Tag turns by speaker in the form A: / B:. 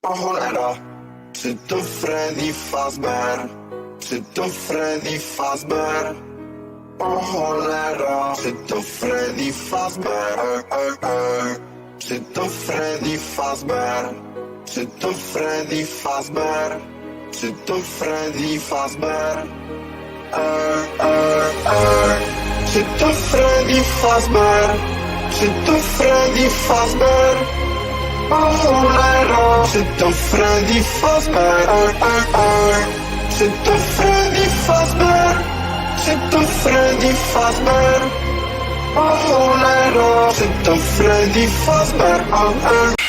A: O cholera, czy to Freddy Fazbear? Czy to Freddy Fazbear? O cholera, czy to Freddy Fazbear? Czy to Freddy Fazbear? Czy to Freddy Fazbear? Czy to Freddy Fazbear? Czy to Freddy Fazbear? Czy to Freddy Fazbear? O cholera, czy to Freddy Fazbear? Czy to Freddy Fazbear? Czy to Freddy Fazbear? O cholera, czy to Freddy Fazbear?